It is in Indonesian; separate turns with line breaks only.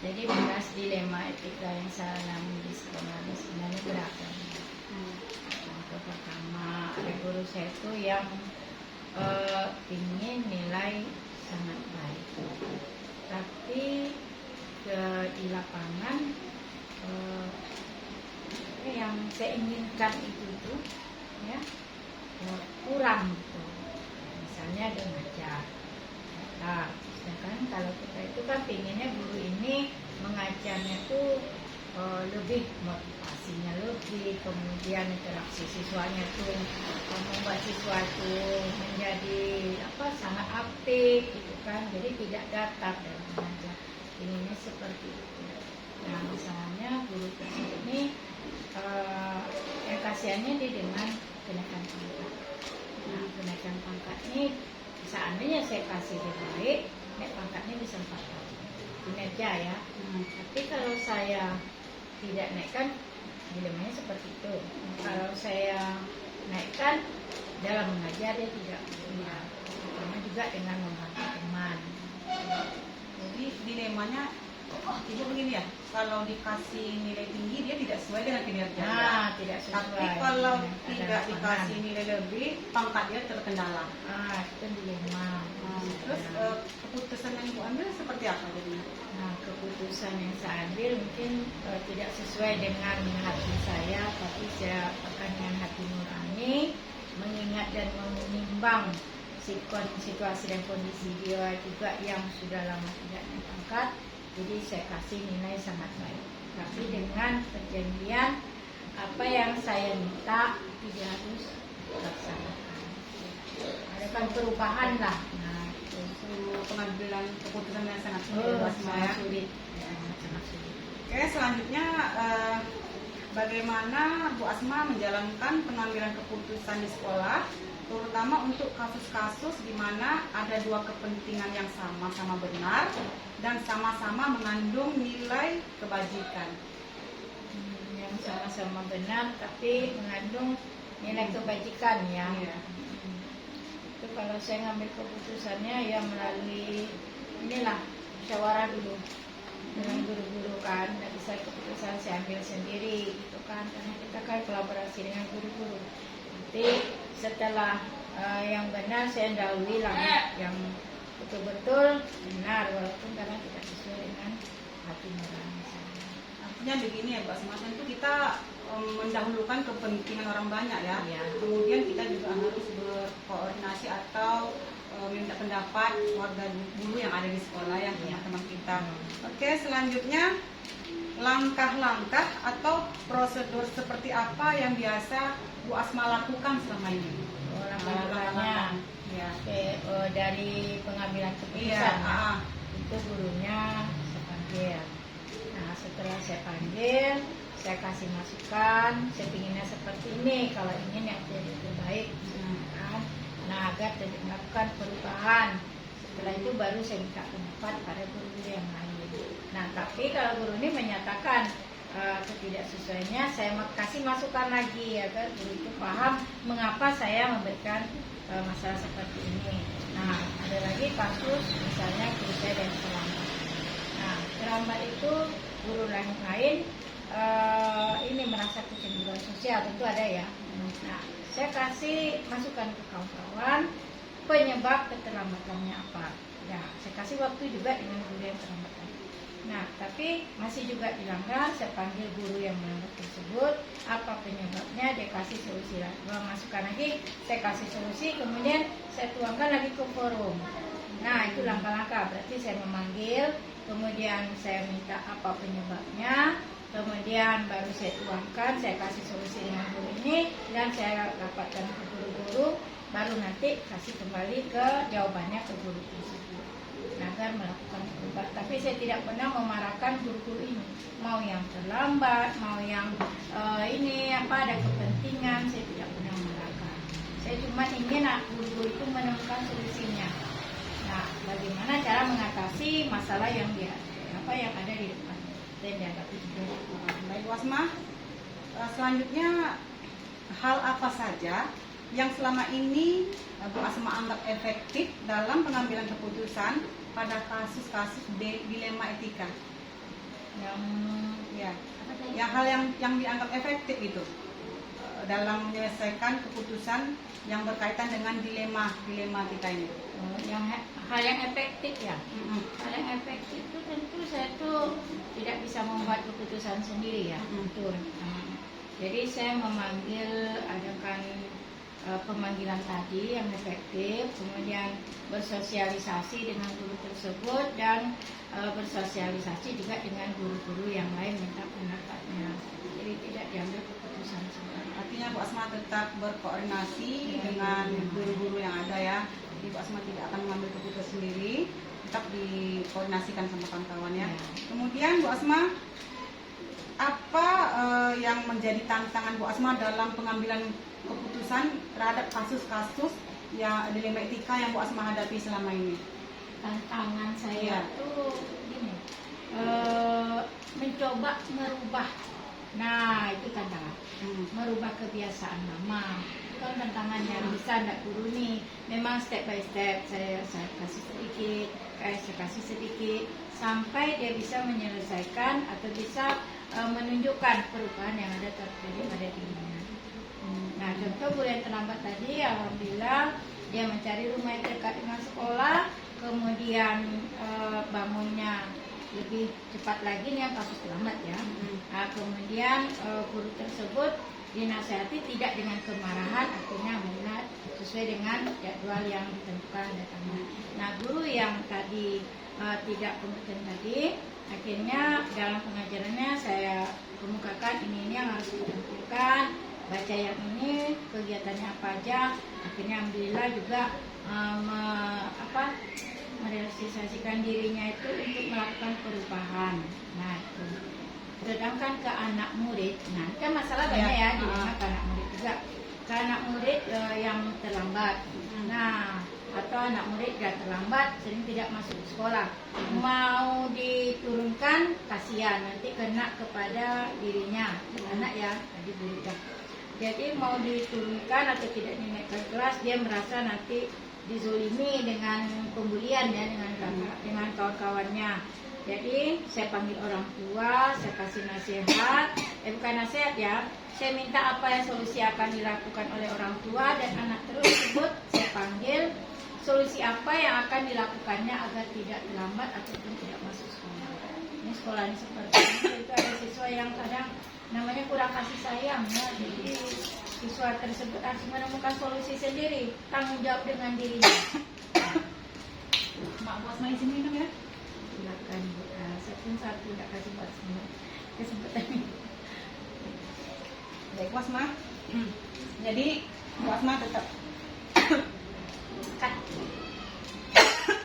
Jadi membahas dilema etika yang saya alami di sekolah ini sebenarnya beragam. Yang pertama, ada guru saya itu yang ingin nilai sangat baik, tapi di lapangan yang saya inginkan itu tuh ya kurang gitu. Misalnya dia ngajar. Nah, sedangkan kalau kita itu kan pinginnya guru ini mengajarnya tuh lebih motivasinya lebih, kemudian interaksi siswanya tuh membuat siswa itu menjadi sangat aktif gitu kan, jadi tidak datar dalam mengajar. Pinginnya seperti itu. Nah, misalnya guru tersebut ini yang kasihannya dia dengan kenaikan pangkat. Nah, kenaikan pangkat ini seandainya saya kasih dia baik, naik pangkatnya bisa 4 tahun kinerja ya. Tapi kalau saya tidak naikkan, dilemanya seperti itu. Kalau saya naikkan dalam mengajar dia tidak mudah, terutama juga dengan membantu teman.
Jadi dilemanya Ibu begini ya, kalau dikasih nilai tinggi dia tidak sesuai dengan kinerja.
Nah, tidak sesuai.
Tapi kalau tidak dikasih nilai lebih, pangkat dia terkendala.
Itu dilema.
Terus keputusan yang Ibu ambil seperti apa jadinya?
Nah, keputusan yang saya ambil mungkin tidak sesuai dengan hati saya, tapi saya akan dengan hati nurani, mengingat dan menimbang situasi dan kondisi dia juga yang sudah lama tidak naik pangkat. Jadi saya kasih nilai sangat baik, tapi dengan perjanjian apa yang saya minta tidak harus dilaksanakan. Ada kan perubahan lah. Nah, itu
pengambilan keputusan yang sangat
sulit. Sangat sulit.
Oke, selanjutnya bagaimana Bu Asma menjalankan pengambilan keputusan di sekolah, terutama untuk kasus-kasus di mana ada dua kepentingan yang sama-sama benar dan sama-sama mengandung nilai kebajikan.
Yang sama-sama benar tapi mengandung nilai kebajikan ya. Itu kalau saya ngambil keputusannya ya melalui musyawarah dulu dengan guru-guru kan. Tidak bisa keputusan saya ambil sendiri gitu kan, karena kita kan kolaborasi dengan guru-guru. Nanti setelah yang benar saya dahului lah yang betul-betul benar, walaupun karena tidak sesuai dengan hati nurani saya.
Artinya begini ya Mbak Asma, itu kita mendahulukan kepentingan orang banyak ya. Kemudian kita juga harus berkoordinasi atau minta pendapat warga guru yang ada di sekolah ya, teman-teman kita. Oke, selanjutnya langkah-langkah atau prosedur seperti apa yang biasa Bu Asma lakukan selama ini?
Langkah-langkahnya dari pengambilan keputusan itu gurunya saya panggil. Nah, setelah saya panggil, saya kasih masukan, saya inginnya seperti ini, kalau ingin yang jadi lebih baik, nah agar melakukan perubahan. Setelah itu baru saya minta pendapat pada guru yang lain. Nah, tapi kalau guru ini menyatakan ketidaksesuaiannya, saya kasih masukan lagi agar guru itu paham mengapa saya memberikan masalah seperti ini. Nah, ada lagi kasus misalnya guru saya yang terlambat. Nah, terlambat itu guru lain ini merasa kecemburuan sosial, tentu ada ya. Nah, saya kasih masukan ke kawan-kawan penyebab keterlambatannya apa. Ya, saya kasih waktu juga dengan guru yang terlambat. Nah, tapi masih juga dilanggar, saya panggil guru yang melanggar tersebut, apa penyebabnya, dia kasih solusi lagi, masukkan lagi, saya kasih solusi, kemudian saya tuangkan lagi ke forum. Nah, itu langkah-langkah, berarti saya memanggil, kemudian saya minta apa penyebabnya, kemudian baru saya tuangkan, saya kasih solusi dengan guru ini, dan saya dapatkan ke guru-guru, baru nanti kasih kembali ke jawabannya ke guru tersebut agar melakukan perubahan. Tapi saya tidak pernah memarahkan guru-guru ini, mau yang terlambat, mau yang ada kepentingan, saya tidak pernah memarahkan. Saya cuma ingin guru-guru itu menemukan solusinya. Nah, bagaimana cara mengatasi masalah yang ada di depan dan dianggap itu.
Baik Bu Asma, selanjutnya hal apa saja yang selama ini Bu Asma anggap efektif dalam pengambilan keputusan pada kasus-kasus dilema etika?
Yang
Ya.
apa tadi?
Yang hal yang dianggap efektif itu dalam menyelesaikan keputusan yang berkaitan dengan dilema kita ini.
Hal yang efektif ya.
Mm-mm.
Hal yang efektif itu tentu saya tuh tidak bisa membuat keputusan sendiri ya. Betul. Jadi saya adakan pemanggilan tadi yang efektif, kemudian bersosialisasi dengan guru tersebut dan bersosialisasi juga dengan guru-guru yang lain minta pendapatnya. Jadi tidak diambil keputusan sendiri.
Artinya Bu Asma tetap berkoordinasi dengan guru-guru yang ada ya. Jadi Bu Asma tidak akan mengambil keputusan sendiri, tetap dikoordinasikan sama kawan-kawannya. Kemudian Bu Asma, apa yang menjadi tantangan Bu Asma dalam pengambilan keputusan terhadap kasus-kasus yang dilema etika yang Bu Asma hadapi selama ini?
Tantangan saya tuh gini, mencoba merubah. Nah itu tantangan, merubah kebiasaan lama. Itu kan tantangannya, bisa enggak guru nih. Memang step by step saya kasih sedikit, saya kasih sedikit, sampai dia bisa menyelesaikan atau bisa menunjukkan perubahan yang ada terjadi pada dirinya. Nah contoh guru yang terlambat tadi, alhamdulillah dia mencari rumah yang dekat dengan sekolah, kemudian bangunnya lebih cepat lagi nih yang kasus terlambat ya. Nah, kemudian guru tersebut dinasihati tidak dengan kemarahan, akhirnya minat sesuai dengan jadwal yang ditentukan datangnya. Nah guru yang tadi tidak kompeten tadi, akhirnya dalam pengajarannya saya kemukakan ini yang harus ditampilkan, baca yang ini, kegiatannya apa aja. Akhirnya alhamdulillah juga merealisasikan dirinya itu untuk melakukan perubahan. Nah itu. Sedangkan ke anak murid, nah kan masalah banyak ya di ke anak murid juga. Ke anak murid yang terlambat. Nah atau anak murid yang terlambat sering tidak masuk sekolah, mau diturunkan kasihan nanti kena kepada dirinya anak ya tadi berita. Jadi mau diturunkan atau tidak dinaikkan kelas, dia merasa nanti dizolimi dengan pembulian ya dengan kawan-kawannya. Jadi saya panggil orang tua, saya kasih nasihat, bukan nasihat ya, saya minta apa yang solusi akan dilakukan oleh orang tua dan anak tersebut saya panggil solusi apa yang akan dilakukannya agar tidak terlambat ataupun tidak masuk sekolah. Ini sekolah ini seperti itu ada siswa yang kadang namanya kurang kasih sayang ya, jadi siswa tersebut harus menemukan solusi sendiri, tanggung jawab dengan dirinya.
Mak Bu Asma izin minum ya.
Silakan Bu, saya pun satu tidak kasih buat semua kesempatan ini.
Baik Bu Asma. Jadi Bu Asma tetap